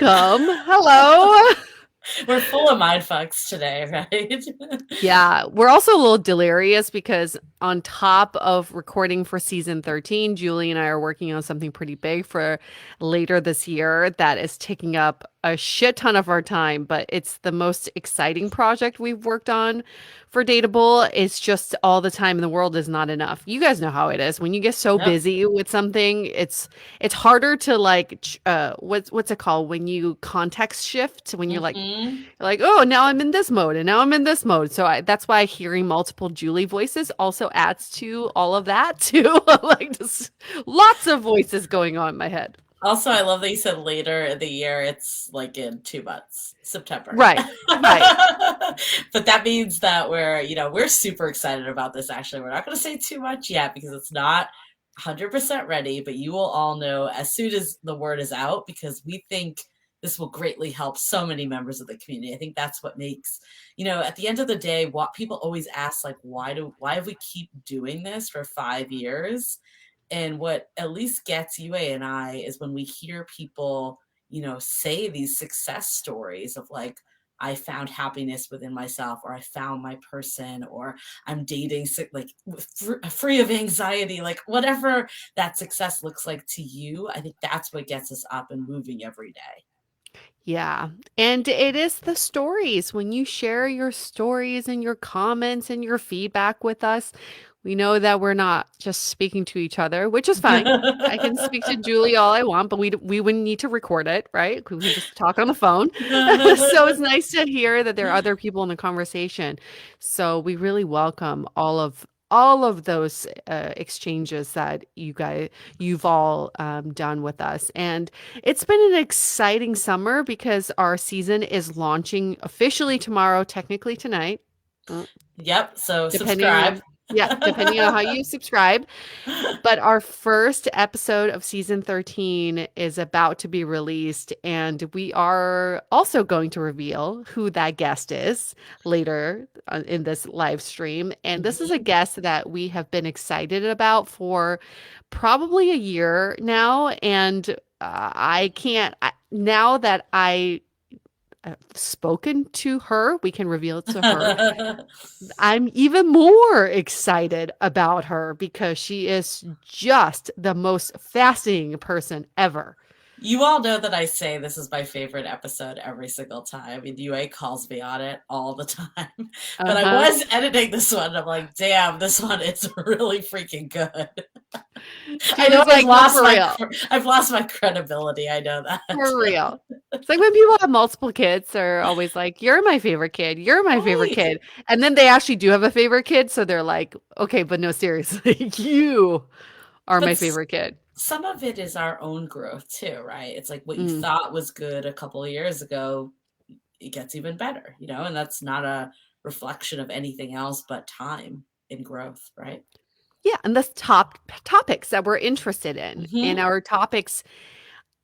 welcome. Hello. We're full of mind fucks today, right? Yeah, we're also a little delirious because on top of recording for season 13, Julie and I are working on something pretty big for later this year that is taking up a shit ton of our time, but it's the most exciting project we've worked on for Dateable. It's just all the time in the world is not enough. You guys know how it is. When you get so Yep. busy with something, it's harder to like what's it called when you context shift when hmm you're like, oh, now I'm in this mode and now I'm in this mode. That's why hearing multiple Julie voices also adds to all of that too. Like just lots of voices going on in my head. Also, I love that you said later in the year. It's like in 2 months, September. Right, right. But that means that we're super excited about this. Actually, we're not going to say too much yet because it's not 100% ready, but you will all know as soon as the word is out because we think this will greatly help so many members of the community. I think that's what makes, at the end of the day, what people always ask, like, why have we keep doing this for 5 years? And what at least gets UA and I is when we hear people, say these success stories of like, I found happiness within myself, or I found my person, or I'm dating like free of anxiety, like whatever that success looks like to you. I think that's what gets us up and moving every day. Yeah. And it is the stories. When you share your stories and your comments and your feedback with us, we know that we're not just speaking to each other, which is fine. I can speak to Julie all I want, but we wouldn't need to record it, right? We can just talk on the phone. So it's nice to hear that there are other people in the conversation. So we really welcome all of those exchanges that you've all done with us. And it's been an exciting summer because our season is launching officially tomorrow, technically tonight, uh, Yep. So depending subscribe. on yeah, depending on how you subscribe. But our first episode of season 13 is about to be released, and we are also going to reveal who that guest is later in this live stream. And this is a Mhm. guest that we have been excited about for probably a year now. And I can't, now that I have spoken to her, we can reveal it to her. I'm even more excited about her because she is just the most fascinating person ever. You all know that I say this is my favorite episode every single time. And UA calls me on it all the time. But I Uh-huh. was editing this one. I'm like, damn, this one is really freaking good. I know Julie's like, no, for real. I've lost my credibility. I know that. For real. It's like when people have multiple kids, they're always like, you're my favorite kid. You're my favorite Right. kid. And then they actually do have a favorite kid. So they're like, okay, but no, seriously, you are But my favorite kid. some of it is our own growth too, right? It's like what you Mm. thought was good a couple of years ago, it gets even better, and that's not a reflection of anything else but time and growth, right? Yeah. And the topics that we're interested in. And hmm our topics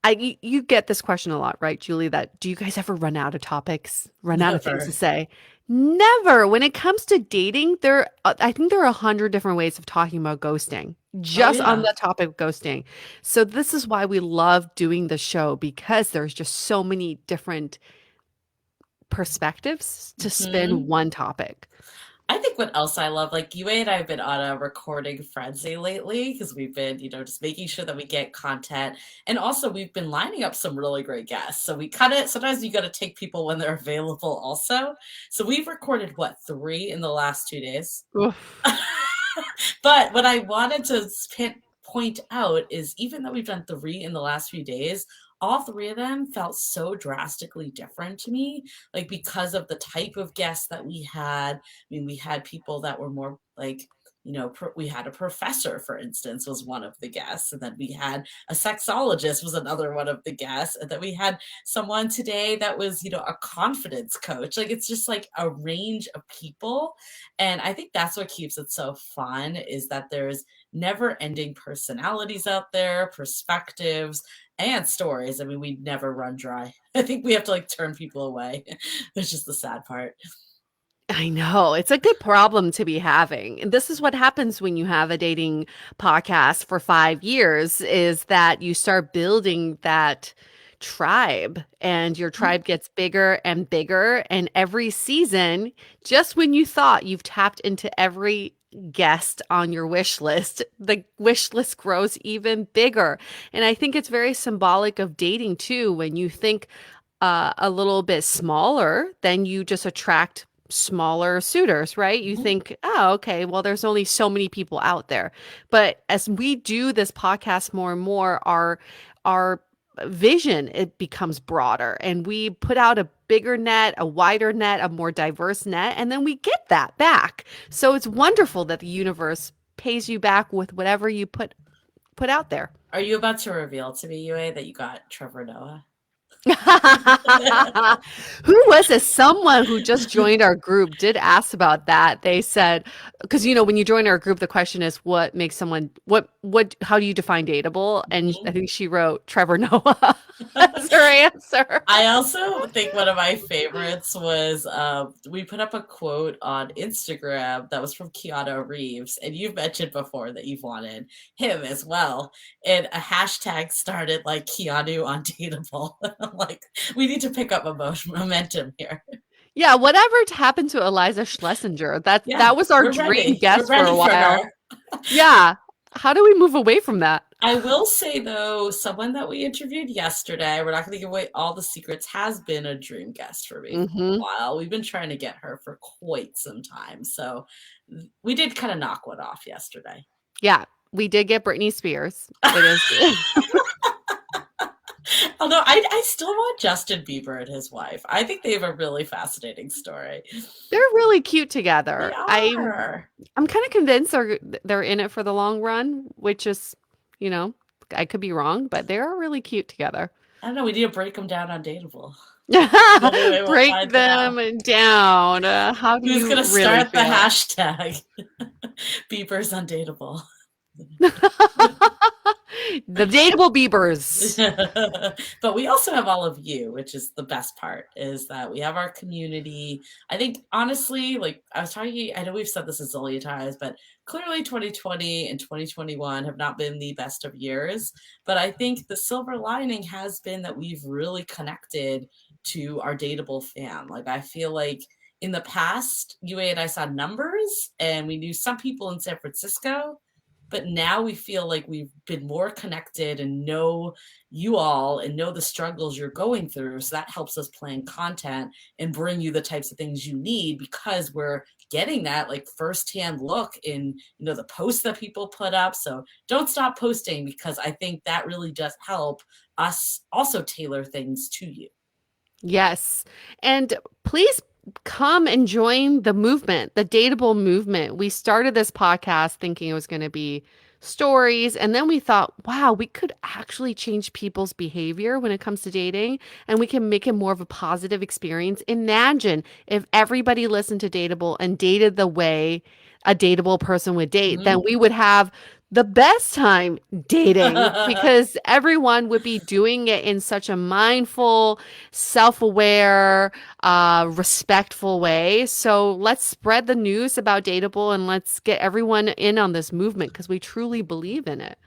you get this question a lot, right, Julie? That do you guys ever run out of topics, run out of things to Never. say? Never. When it comes to dating, I think there are 100 different ways of talking about ghosting, Oh just on yeah. the topic of ghosting. So this is why we love doing the show because there's just so many different perspectives to spin hmm one topic. I think what else I love, like you and I have been on a recording frenzy lately because we've been, just making sure that we get content. And also we've been lining up some really great guests. So we kind of sometimes you got to take people when they're available also. So we've recorded what, three in the last 2 days? Oof. But what I wanted to point out is even though we've done three in the last few days, all three of them felt so drastically different to me, like because of the type of guests that we had. I mean, we had people that were more like, we had a professor, for instance, was one of the guests, and then we had a sexologist was another one of the guests, and then we had someone today that was, a confidence coach. Like it's just like a range of people, and I think that's what keeps it so fun is that there's never ending personalities out there, perspectives, and stories. I mean, we never run dry. I think we have to like turn people away, which is the sad part. I know. It's a good problem to be having. And this is what happens when you have a dating podcast for 5 years is that you start building that tribe, and your tribe gets bigger and bigger. And every season, just when you thought you've tapped into every guest on your wish list, the wish list grows even bigger. And I think it's very symbolic of dating too. When you think a little bit smaller, then you just attract smaller suitors, right? You Mhm. think, oh, okay, well, there's only so many people out there. But as we do this podcast more and more, our vision, it becomes broader, and we put out a bigger net, a wider net, a more diverse net, and then we get that back. So it's wonderful that the universe pays you back with whatever you put out there. Are you about to reveal to me, Yue, that you got Trevor Noah? Who was this? Someone who just joined our group did ask about that. They said, because when you join our group, the question is what makes someone how do you define dateable? And I think she wrote Trevor Noah as her answer. I also think one of my favorites was we put up a quote on Instagram that was from Keanu Reeves, and you've mentioned before that you've wanted him as well. And a hashtag started like Keanu on Dateable. I'm like, we need to pick up momentum here. Yeah, whatever happened to Eliza Schlesinger? That Yeah, that was our we're dream ready. We're guest for a ready for while. her. Yeah. How do we move away from that? I will say though, someone that we interviewed yesterday, we're not going to give away all the secrets, has been a dream guest for me for a Hmm. while. We've been trying to get her for quite some time. So we did kind of knock one off yesterday. Yeah, we did get Britney Spears. It is. Although I still want Justin Bieber and his wife. I think they have a really fascinating story. They're really cute They together. are. I'm kind of convinced they're in it for the long run, which is, you know, I could be wrong, but they are really cute together. I don't know. We need to break them down on Dateable. The only way we'll Break find out. them down. How do Who's you going to really start the feel? hashtag? Bieber's undateable. The dateable Biebers. But we also have all of you, which is the best part, is that we have our community. I think honestly, like I was talking, I know we've said this a zillion times, but clearly 2020 and 2021 have not been the best of years. But I think the silver lining has been that we've really connected to our dateable fam. Like I feel like in the past, UA and I saw numbers and we knew some people in San Francisco, but now we feel like we've been more connected and know you all and know the struggles you're going through. So that helps us plan content and bring you the types of things you need because we're getting that like firsthand look in the posts that people put up. So don't stop posting because I think that really does help us also tailor things to you. Yes. And please come and join the movement, the dateable movement. We started this podcast thinking it was going to be stories. And then we thought, wow, we could actually change people's behavior when it comes to dating and we can make it more of a positive experience. Imagine if everybody listened to Dateable and dated the way a dateable person would date, then Mhm. we would have the best time dating because everyone would be doing it in such a mindful, self-aware, respectful way. So let's spread the news about Dateable and let's get everyone in on this movement because we truly believe in it.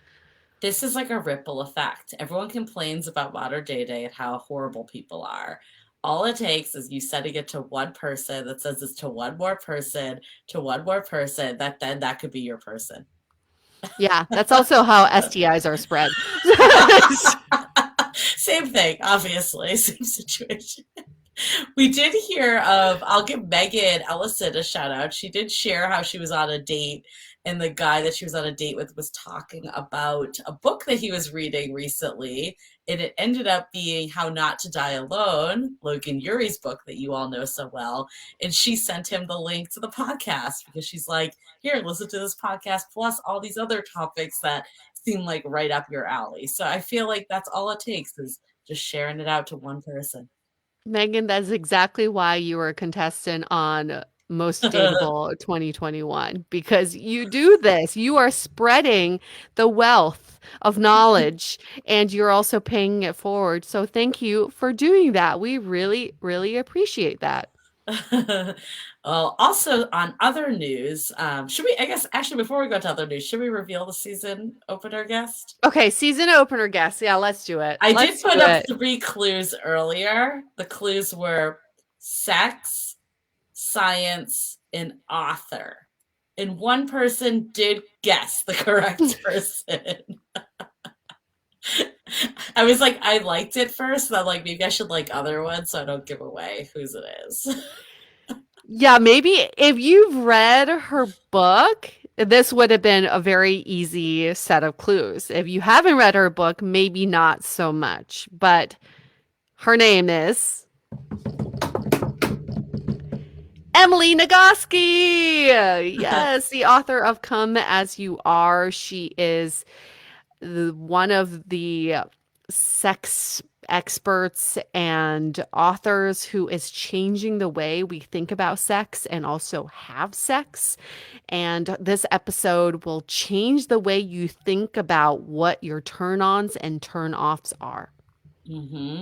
This is like a ripple effect. Everyone complains about modern dating and how horrible people are. All it takes is you sending it to one person that says it's to one more person, to one more person, that then that could be your person. Yeah, that's also how STIs are spread. Same thing, obviously, same situation. We did hear of, I'll give Megan Ellison a shout out. She did share how she was on a date, and the guy that she was on a date with was talking about a book that he was reading recently. And it ended up being How Not to Die Alone, Logan Yuri's book that you all know so well. And she sent him the link to the podcast because she's like, here, listen to this podcast, plus all these other topics that seem like right up your alley. So I feel like that's all it takes is just sharing it out to one person. Megan, that's exactly why you were a contestant on Most Dateable 2021 because you do this. You are spreading the wealth of knowledge and you're also paying it forward. So thank you for doing that. We really, really appreciate that. Well, also on other news, should we, I guess, actually, before we go to other news, should we reveal the season opener guest? Okay, season opener guess. Yeah, let's do it. I did Let's do put up it. 3 clues earlier. The clues were sex, science, and author. And one person did guess the correct person. I was like, I liked it first, but I'm like, maybe I should like other ones so I don't give away whose it is. Yeah, maybe if you've read her book, this would have been a very easy set of clues. If you haven't read her book, maybe not so much. But her name is Emily Nagoski. Yes, the author of Come As You Are. She is one of the sex experts and authors who is changing the way we think about sex and also have sex. And this episode will change the way you think about what your turn ons and turn offs are. hmm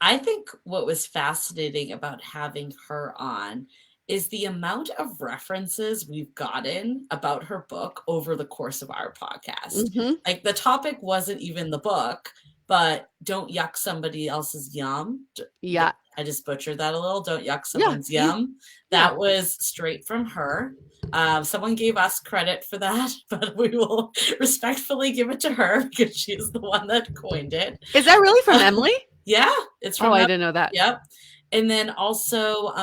I think what was fascinating about having her on is the amount of references we've gotten about her book over the course of our podcast. Hmm. Like the topic wasn't even the book, but don't yuck somebody else's yum. Yeah. I just butchered that a little. Don't yuck Yeah. someone's yum. Yeah. That was straight from her. Someone gave us credit for that, but we will respectfully give it to her because she's the one that coined it. Is that really from Emily? Yeah, it's Oh, from I that. didn't know that. Yep. And then also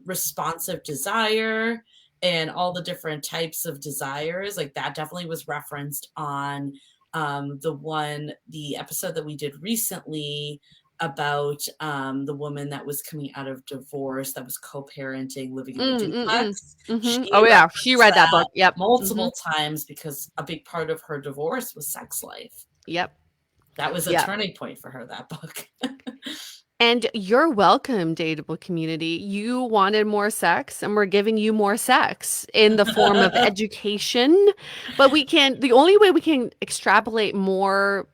responsive desire and all the different types of desires. Like that definitely was referenced on the episode that we did recently about the woman that was coming out of divorce that was co-parenting, living in a duplex. She Oh, yeah. She referenced read that that book. Yep. multiple times because a big part of her divorce was sex life. Yep. That was a Yep. turning point for her, that book. And you're welcome, Dateable community. You wanted more sex, and we're giving you more sex in the form of education. But the only way we can extrapolate more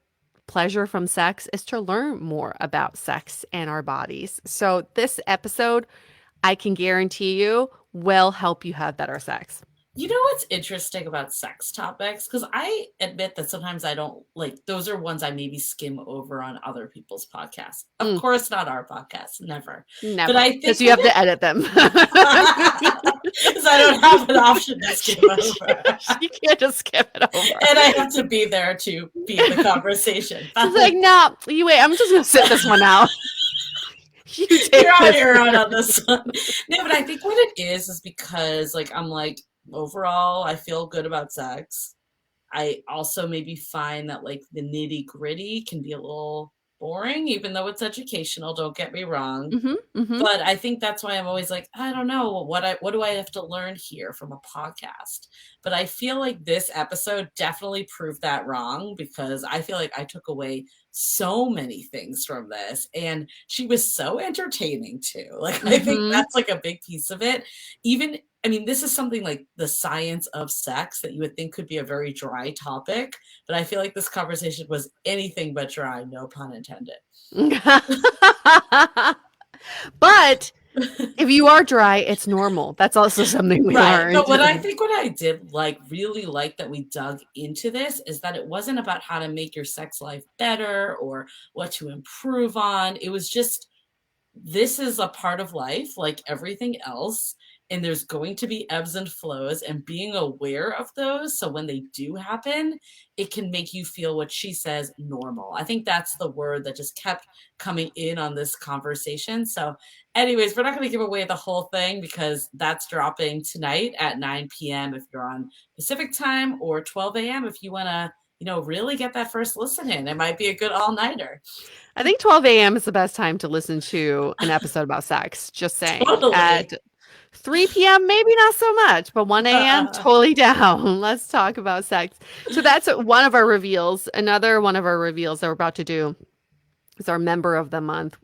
pleasure from sex is to learn more about sex and our bodies. So, this episode, I can guarantee you, will help you have better sex. You know what's interesting about sex topics? Because I admit that sometimes I don't like those are ones I maybe skim over on other people's podcasts. Of Mm, course, not our podcast, never. But never, I because think you when have to edit them. because I don't have an option to skim over. You can't just skip it over. And I have to be there to be in the conversation. She's like, no, you wait, I'm just gonna sit this one out. You take You're on this. your own on this one. No, but I think what it is because like I'm like overall I feel good about sex. I also maybe find that like the nitty gritty can be a little boring, even though it's educational. Don't get me wrong. Hmm. Hmm. But I think that's why I'm always like, I don't know what do I have to learn here from a podcast? But I feel like this episode definitely proved that wrong because I feel like I took away so many things from this and she was so entertaining too. Like I think Hmm. that's like a big piece of it. Even I mean, this is something like the science of sex that you would think could be a very dry topic, but I feel like this conversation was anything but dry, no pun intended. But if you are dry, it's normal. That's also something we Right. learned. But what I think what I did like really like that we dug into this is that it wasn't about how to make your sex life better or what to improve on. It was just this is a part of life like everything else. And there's going to be ebbs and flows, and being aware of those. So when they do happen, it can make you feel what she says normal. I think that's the word that just kept coming in on this conversation. So, anyways, we're not going to give away the whole thing because that's dropping tonight at 9 p.m. if you're on Pacific time or 12 a.m. if you want to, really get that first listen in. It might be a good all-nighter. I think 12 a.m. is the best time to listen to an episode about sex. Just saying. Totally. At 3 p.m., maybe not so much, but 1 a.m., totally down. Let's talk about sex. So that's one of our reveals. Another one of our reveals that we're about to do is our member of the month.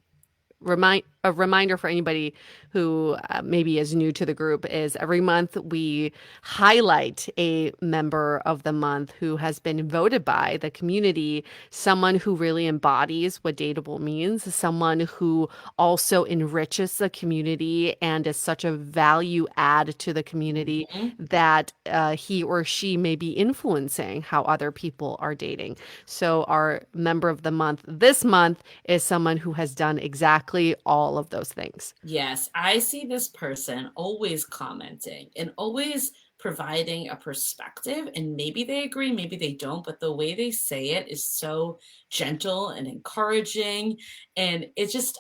a reminder for anybody who maybe is new to the group is every month we highlight a member of the month who has been voted by the community, someone who really embodies what dateable means, someone who also enriches the community and is such a value add to the community Mhm. that he or she may be influencing how other people are dating. So, our member of the month this month is someone who has done exactly all of those things. Yes, I see this person always commenting and always providing a perspective. And maybe they agree, maybe they don't, but the way they say it is so gentle and encouraging. And it's just,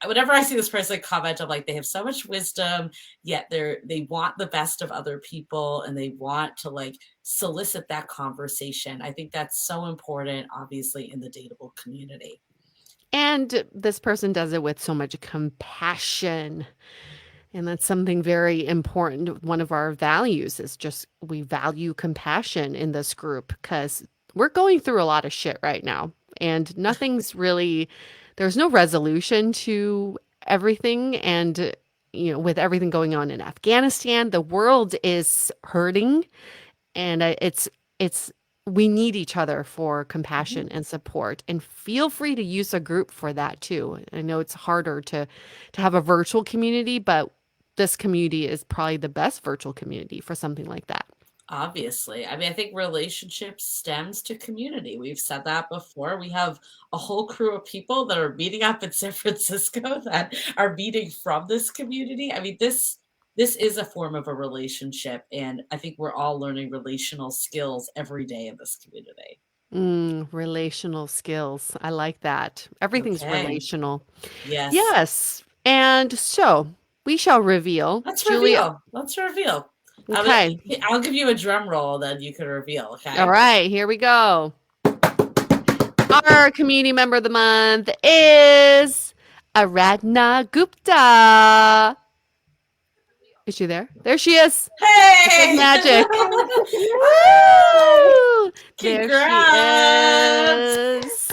whenever I see this person comment, I'm like, they have so much wisdom, yet they want the best of other people and they want to like solicit that conversation. I think that's so important, obviously, in the dateable community. And this person does it with so much compassion. And that's something very important. One of our values is just we value compassion in this group because we're going through a lot of shit right now. And nothing's really, there's no resolution to everything. And, with everything going on in Afghanistan, the world is hurting. And it's, we need each other for Mhm. compassion and support, and feel free to use a group for that too. I know it's harder to have a virtual community, but this community is probably the best virtual community for something like that. Obviously. I mean, I think relationships stems to community. We've said that before. We have a whole crew of people that are meeting up in San Francisco that are meeting from this community. I mean, this is a form of a relationship, and I think we're all learning relational skills every day in this community. Relational skills. I like that. Everything's Okay. relational. Yes. Yes. And so we shall reveal. Let's Julia. reveal. Let's reveal. Okay. I'll give you a drum roll, then you can reveal, All okay? right. Here we go. Our community member of the month is Aradhna Gupta. Is she there? There she is. It's like Hey! magic. Hi. Woo! There she Congrats! is.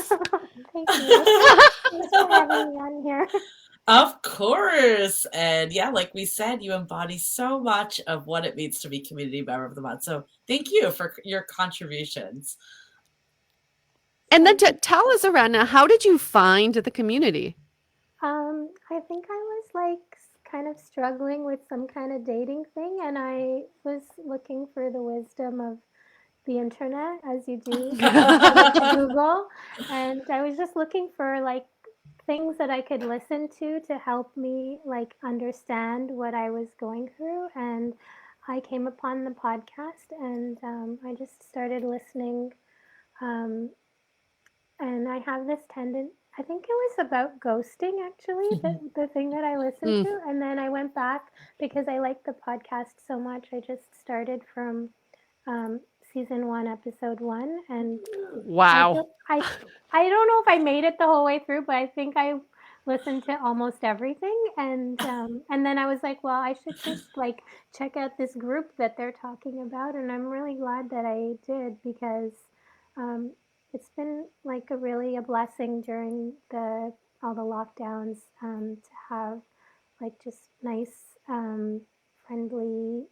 Thank you. Thanks for having me on here. Of course. And yeah, like we said, you embody so much of what it means to be community member of the month. So thank you for your contributions. And then So, tell us, Aradhna, how did you find the community? I think I was like kind of struggling with some kind of dating thing, and I was looking for the wisdom of the internet, as you do, to Google, and I was just looking for like things that I could listen to help me like understand what I was going through, and I came upon the podcast, and I just started listening. Um, and I have this tendency. I think it was about ghosting, actually, the thing that I listened Mm, to. And then I went back because I liked the podcast so much. I just started from um, season one, episode one. And I wow. don't, I don't know if I made it the whole way through, but I think I listened to almost everything. And then I was like, well, I should just like check out this group that they're talking about. And I'm really glad that I did because um, it's been like a blessing during the all the lockdowns to have like just nice friendly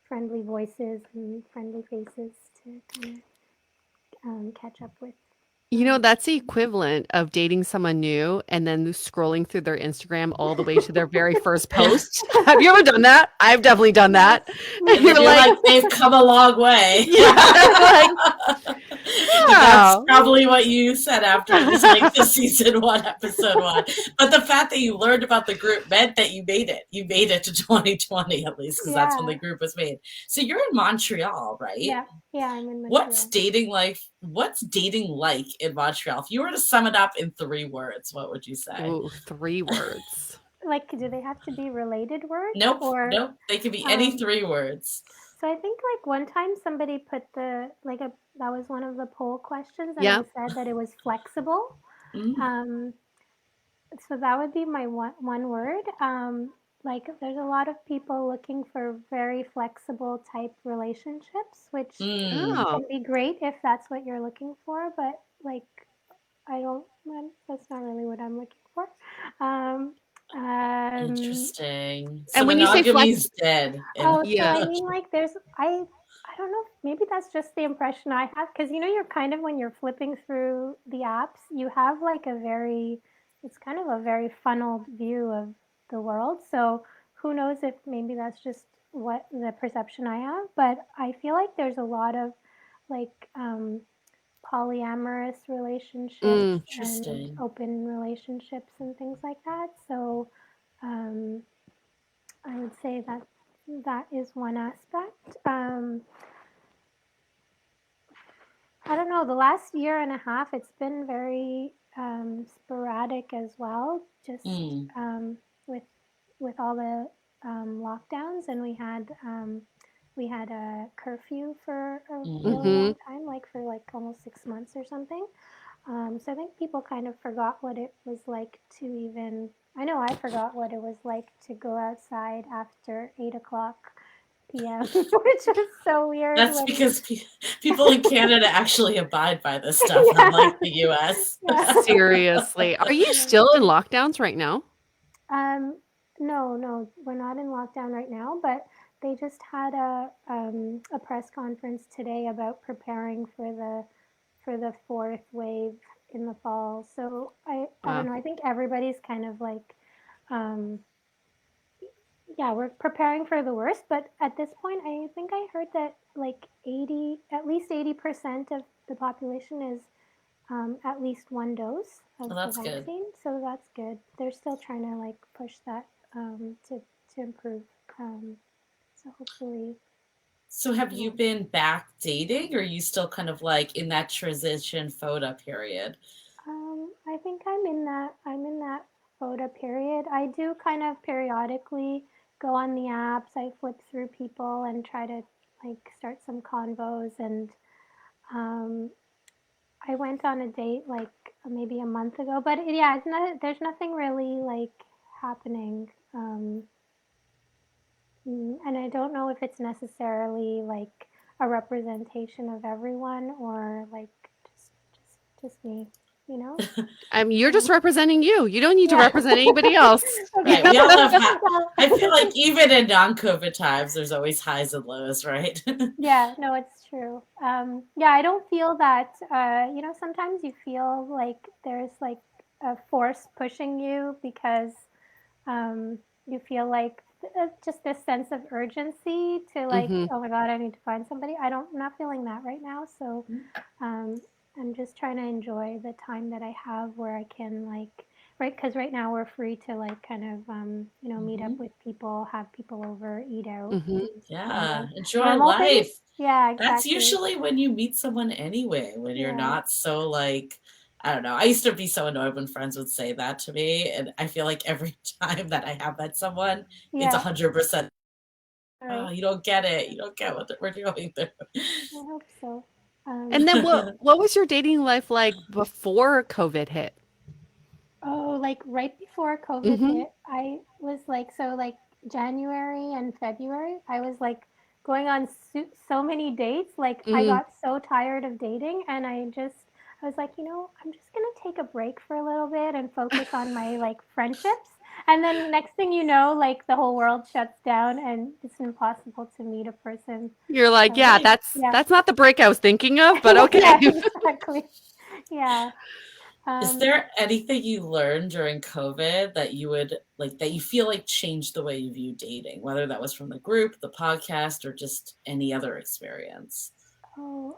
friendly voices and friendly faces to kind of catch up with. Um, That's the equivalent of dating someone new and then scrolling through their Instagram all the way to their very first post. Have you ever done that? I've definitely done yes. that. And And then you're Mm-hmm. you're like, like, they've come a long way. yeah, like, And that's oh. probably what you said after listening to season one, episode one. But the fact that you learned about the group meant that you made it. You made it to 2020 at least, because that's when the Yeah, group was made. So you're in Montreal, right? yeah, yeah. I'm in What's Montreal. dating like? What's dating like in Montreal? If you were to sum it up in 3 words, what would you say? Ooh, 3 words. Like, do they have to be related words Nope, or? nope. They could be any Um, 3 words. so I think like one time somebody put the like a that was one of the poll questions, and I Yeah. said that it was flexible. Mm. Um, so that would be my one word. Like there's a lot of people looking for very flexible type relationships, which Mm. Oh. can be great if that's what you're looking for. But like I don't. That's not really what I'm looking for. Interesting. So And when you say monogamy's dead. Oh, so yeah. I mean, like, I don't know, maybe that's just the impression I have, because you're kind of, when you're flipping through the apps, you have like it's kind of a very funneled view of the world. So who knows if maybe that's just what the perception I have, but I feel like there's a lot of like polyamorous relationships Mm. and Interesting. open relationships and things like that. So um, I would say that that is one aspect. I don't know, the last year and a half, it's been very sporadic as well, just Mm, with all the lockdowns, and we had a curfew for a really mm. Mhm. long time, like for like almost 6 months or something. So I think people kind of forgot what it was like to even. I know I forgot what it was like to go outside after 8 o'clock p.m., which was so weird That's when. because people in Canada actually abide by this stuff, Yeah, unlike the US. yeah. Seriously. Are you Yeah. still in lockdowns right now? Um, no, no, we're not in lockdown right now, but they just had a press conference today about preparing for the fourth wave in the fall. So I don't Wow. know. I think everybody's kind of like, um, yeah, we're preparing for the worst. But at this point, I think I heard that like at least 80% of the population is at least one dose of Well, the that's good. vaccine, so that's good. They're still trying to like push that to improve. So hopefully, So have you yeah. been back dating, or are you still kind of like in that transition photo period? I think I'm in that photo period. I do kind of periodically go on the apps. I flip through people and try to like start some convos. And um, I went on a date like maybe a month ago, but yeah, it's not. There's nothing really like happening. And I don't know if it's necessarily like a representation of everyone, or like just me, you know? You're just Um, representing you. You don't need to yeah. represent anybody else. Right. Okay. We all have. Well, I feel like even in non-COVID times, there's always highs and lows, right? yeah, no, it's true. Yeah, I don't feel that, sometimes you feel like there's like a force pushing you because you feel like just this sense of urgency to like, Mhm. oh my God, I need to find somebody. I'm not feeling that right now. So um, I'm just trying to enjoy the time that I have where I can like, right, because right now we're free to like kind of, meet up Hmm. with people, have people over, eat out, Mhm. do Yeah. normal, Enjoy normal things. life. Yeah, That's exactly. usually when you meet someone anyway, when you're Yeah, not so like, I don't know. I used to be so annoyed when friends would say that to me. And I feel like every time that I have met someone, it's yeah, 100%. all Oh, right. you don't get it. You don't get what we're going I hope so. And then what through. what was your dating life like before COVID hit? Oh, like right before COVID Mhm. hit, I was like, so like January and February, I was like going on so many dates. Like I Mm. got so tired of dating, and I was like, I'm just gonna take a break for a little bit and focus on my like friendships. And then next thing you know, like the whole world shuts down and it's impossible to meet a person. You're like, So "Yeah, that's yeah, that's not the break I was thinking of, but yeah, okay." yeah, exactly. Yeah. Is Um, there anything you learned during COVID that you would like that you feel like changed the way you view dating, whether that was from the group, the podcast, or just any other experience? oh,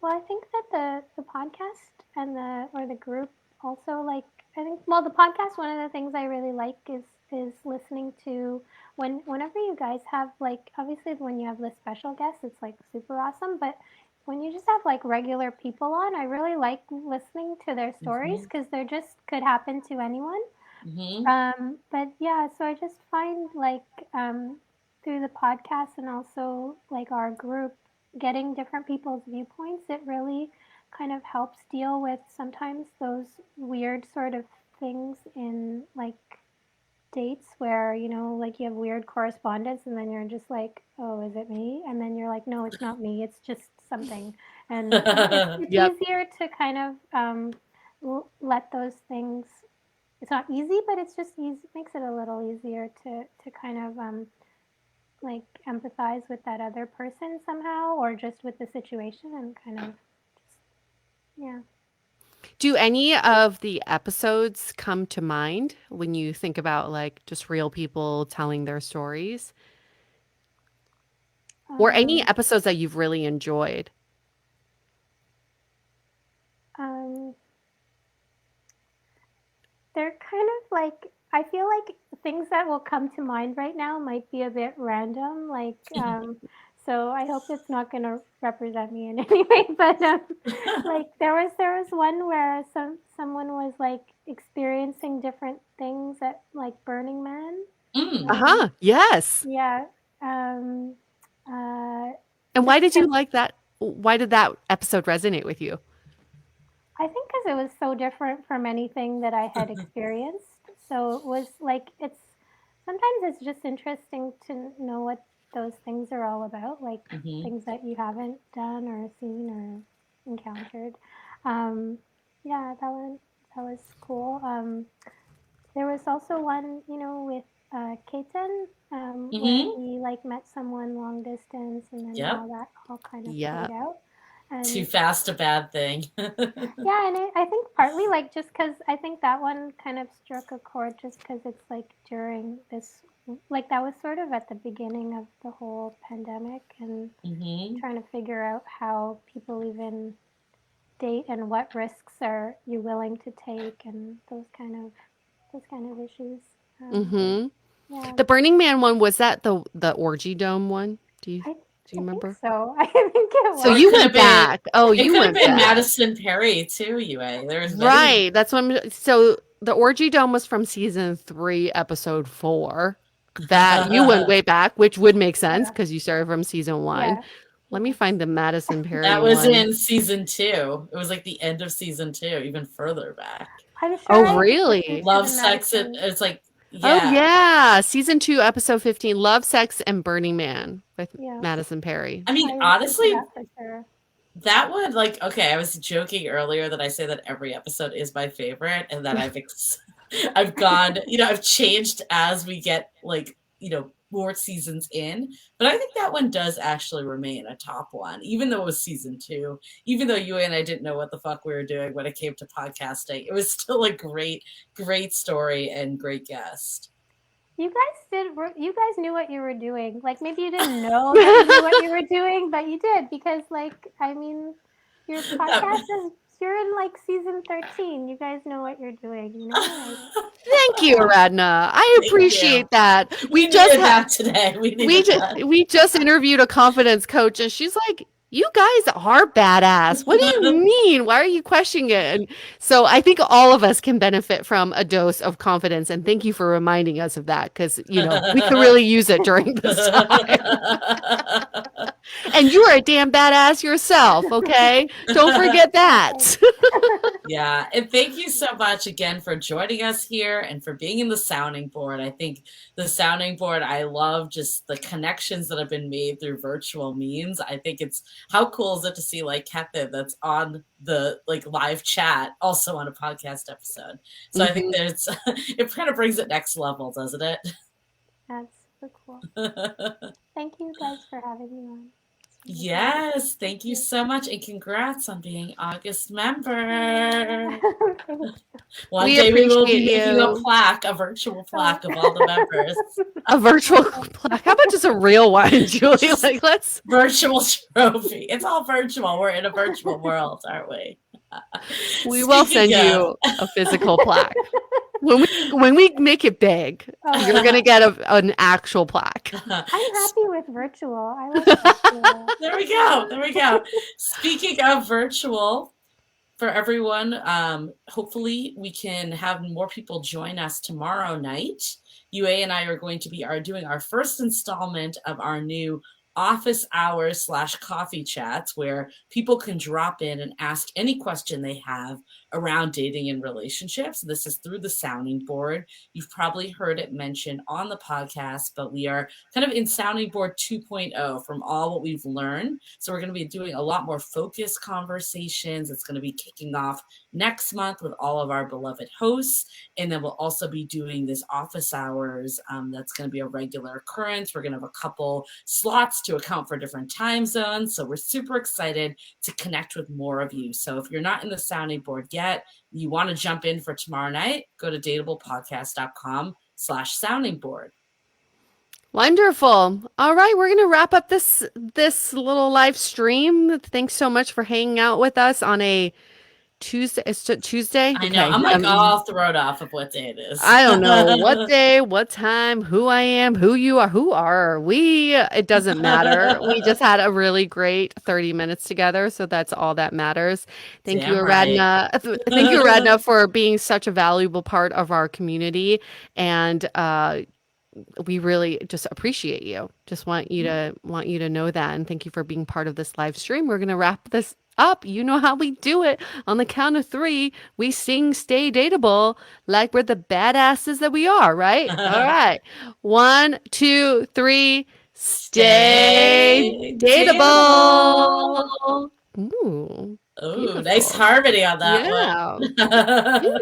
well, I think that the podcast and the group also, like, I think, well, the podcast, one of the things I really like is listening to whenever you guys have, like, obviously when you have the special guests, it's like super awesome, but when you just have like regular people on, I really like listening to their stories Hmm. because they're just could happen to anyone. Hmm. But yeah, so I just find like through the podcast and also like our group, getting different people's viewpoints, it really kind of helps deal with sometimes those weird sort of things in like dates where, like you have weird correspondence and then you're just like, oh, is it me? And then you're like, no, it's not me, it's just something. And it's Yep. easier to kind of let those things not easy, but it's just easy, makes it a little easier to kind of like empathize with that other person somehow, or just with the situation, and kind of just, yeah. Do any of the episodes come to mind when you think about like just real people telling their stories? Or any Um, episodes that you've really enjoyed? um, they're kind of like, I feel like things that will come to mind right now might be a bit random. Like, so I hope it's not going to represent me in any way. But like there was one where someone was like experiencing different things at like Burning Man. Mm. Uh-huh. Yes. Yeah. Um, uh, And why just did you because like that? Why did that episode resonate with you? I think because it was so different from anything that I had experienced. So it was like it's sometimes it's just interesting to know what those things are all about, like Hmm. things that you haven't done or seen or encountered. Um, yeah, that was cool. There was also one, with Keaton, where Hmm. he like met someone long distance, and then Yep. how that all kind of Yeah. played out. Too And fast a bad thing. yeah, and I think partly like just because I think that one kind of struck a chord just because it's like during this, like that was sort of at the beginning of the whole pandemic and Hmm. trying to figure out how people even date and what risks are you willing to take and those kind of issues. Um, Mm-hmm. yeah, The Burning Man one, was that the Orgy Dome one? I Do you I think remember? so. I think it So Or it was. you could went have been back. Oh, it you could have went been back. Madison Perry too, UA. There's many. Right. That's when so the Orgy Dome was from season 3, episode 4. That you went way back, which would make sense Yeah, because you started from season 1. yeah, Let me yeah. find the Madison Perry That was one. in season 2. It was like the end of season 2, even further back. I'm sure Oh, I had listened really? to Love, the sex, Madison. it's like, Oh, yeah. yeah. Season 2, episode 15, Love, Sex, and Burning Man with Yeah, Madison Perry. I mean, I listened to honestly, that for sure. that would like okay. I was joking earlier that I say that every episode is my favorite, and that I've gone, I've changed as we get like more seasons in. But I think that one does actually remain a top one, even though it was season 2. Even though you and I didn't know what the fuck we were doing when it came to podcasting, it was still a great, great story and great guest. You guys knew what you were doing. Like maybe you didn't know that you knew what you were doing, but you did because like I mean, your That- podcast is you're in like season 13. You guys know what you're doing, Like Thank you, yeah. Aradna. I Thank you. appreciate that. We needed that today. We needed that. We just interviewed a confidence coach and she's like, "You guys are badass. What do you mean? Why are you questioning it?" And so I think all of us can benefit from a dose of confidence, and thank you for reminding us of that because, we could really use it during this time. And you are a damn badass yourself, okay? Don't forget that. Yeah, and thank you so much again for joining us here and for being in the sounding board. I think the sounding board, I love just the connections that have been made through virtual means. I think it's how cool is it to see like Kethin that's on the like live chat also on a podcast episode. So I think Mhm. there's it kind of brings it next level, doesn't it? That's super cool. Thank you guys for having me on. Yes, thank you so much, and congrats on being August member. One Thank We day we will appreciate be making a you. plaque, a virtual you. plaque of all the members. A virtual plaque. How about just a real one, Julie? Just Like, let's. virtual trophy. It's all virtual. We're in a virtual world, aren't we? We will Speaking send of, you a physical plaque. When we make it big, you're gonna get an actual plaque. I'm happy with virtual. I like virtual. there we go. There we go. Speaking of virtual, for everyone, hopefully we can have more people join us tomorrow night. UA and I are going to be doing our first installment of our new office hours / coffee chats where people can drop in and ask any question they have around dating and relationships. This is through the sounding board. You've probably heard it mentioned on the podcast, but we are kind of in sounding board 2.0 from all what we've learned. So we're going to be doing a lot more focused conversations. It's going to be kicking off next month with all of our beloved hosts. And then we'll also be doing this office hours. That's going to be a regular occurrence. We're going to have a couple slots to account for different time zones. So we're super excited to connect with more of you. So if you're not in the sounding board yet, you want to jump in for tomorrow night, go to dateablepodcast.com/sounding board. Wonderful. All right, we're going to wrap up this little live stream. Thanks so much for hanging out with us on a Tuesday. It's Tuesday. I know. I'm like all thrown off of what day it is. I don't know what day, what time, who I am, who you are, who are we? It doesn't matter. We just had a really great 30 minutes together, so that's all that matters. Thank you, Aradna. Thank you, Aradna, for being such a valuable part of our community, and we really just appreciate you. Just want you to know that, and thank you for being part of this live stream. We're gonna wrap this up. You know how we do it. On the count of 3, we sing "Stay Dateable" like we're the badasses that we are, right? All right. 1, 2, 3. Stay dateable. Ooh. Ooh, nice harmony on that one. Beautiful.